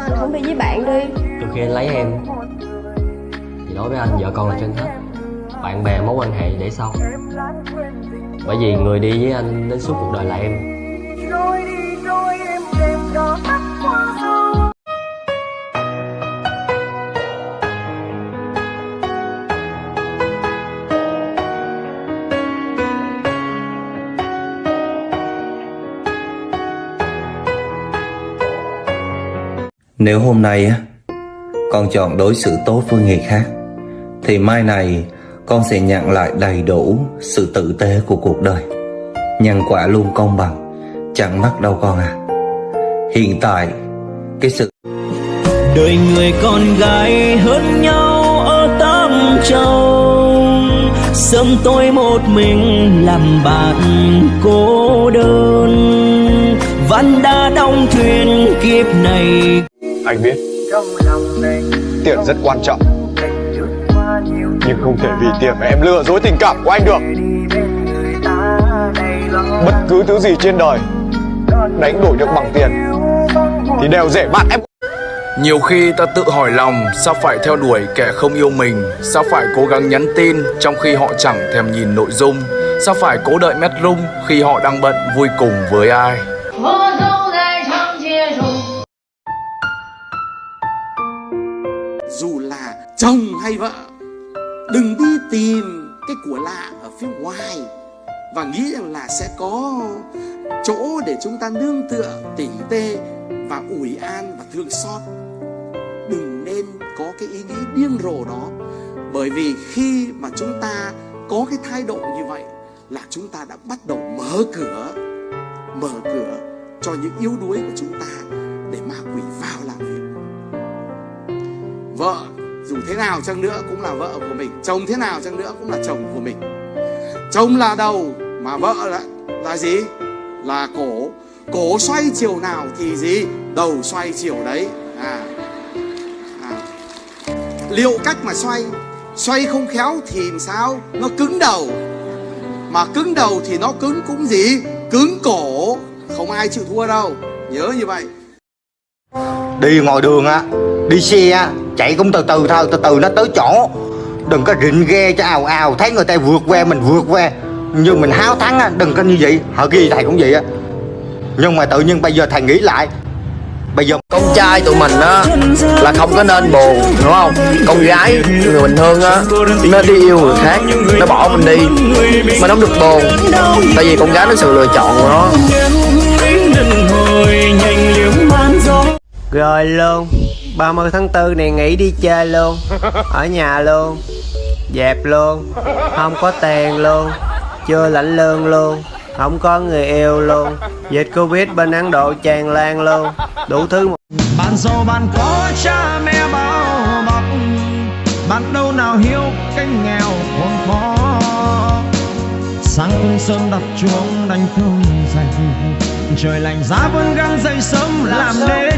sao anh không đi với bạn đi? Từ khi anh lấy em thì đối với anh vợ con là trên hết. Bạn bè mối quan hệ để sau. Bởi vì người đi với anh đến suốt cuộc đời là em. Nếu hôm nay á con chọn đối xử tốt với người khác thì mai này con sẽ nhận lại đầy đủ sự tử tế của cuộc đời. Nhân quả luôn công bằng, chẳng mất đâu con à. Hiện tại cái sự đời người con gái hơn nhau ở Tam Châu, sớm tôi một mình làm bạn cô đơn, ván đã đóng thuyền kiếp này. Anh biết tiền rất quan trọng, nhưng không thể vì tiền mà em lừa dối tình cảm của anh được. Bất cứ thứ gì trên đời đánh đổi được bằng tiền thì đều dễ bạn em. Nhiều khi ta tự hỏi lòng, sao phải theo đuổi kẻ không yêu mình? Sao phải cố gắng nhắn tin trong khi họ chẳng thèm nhìn nội dung? Sao phải cố đợi mét rung khi họ đang bận vui cùng với ai? Dù là chồng hay vợ, đừng đi tìm cái của lạ ở phía ngoài và nghĩ rằng là sẽ có chỗ để chúng ta nương tựa, tỉ tê và ủi an và thương xót. Đừng nên có cái ý nghĩ điên rồ đó, bởi vì khi mà chúng ta có cái thái độ như vậy là chúng ta đã bắt đầu mở cửa cho những yếu đuối của chúng ta để ma quỷ vào làm việc. Vợ dù thế nào chăng nữa cũng là vợ của mình, chồng thế nào chăng nữa cũng là chồng của mình. Chồng là đầu mà vợ là gì? Là cổ. Cổ xoay chiều nào thì gì? Đầu xoay chiều đấy. Liệu cách mà xoay không khéo thì sao? Nó cứng đầu. Mà cứng đầu thì nó cứng cũng gì? Cứng cổ. Không ai chịu thua đâu. Nhớ như vậy. Đi ngoài đường á, đi xe á, chạy cũng từ từ thôi, từ từ nó tới chỗ. Đừng có rịnh ghe cho ào ào, thấy người ta vượt qua mình vượt qua như mình háo thắng á, đừng có như vậy. Hồi kia thầy cũng vậy á. Nhưng mà tự nhiên bây giờ thầy nghĩ lại, bây giờ con trai tụi mình á là không có nên buồn, đúng không? Con gái người bình thường á nó đi yêu người khác, nó bỏ mình đi mà nó không được buồn, tại vì con gái nó sự lựa chọn của nó. Rồi luôn, 30 tháng 4 này nghỉ đi chơi luôn, ở nhà luôn, dẹp luôn, không có tiền luôn, chưa lãnh lương luôn, không có người yêu luôn, dịch Covid bên Ấn Độ tràn lan luôn, đủ thứ. Bạn giàu bạn có cha mẹ bao bọc, bạn đâu nào hiểu cái nghèo khốn khó. Sáng cùng sớm đặt chuông đánh thương dậy, trời lạnh giá vẫn gắng dậy sớm làm nên.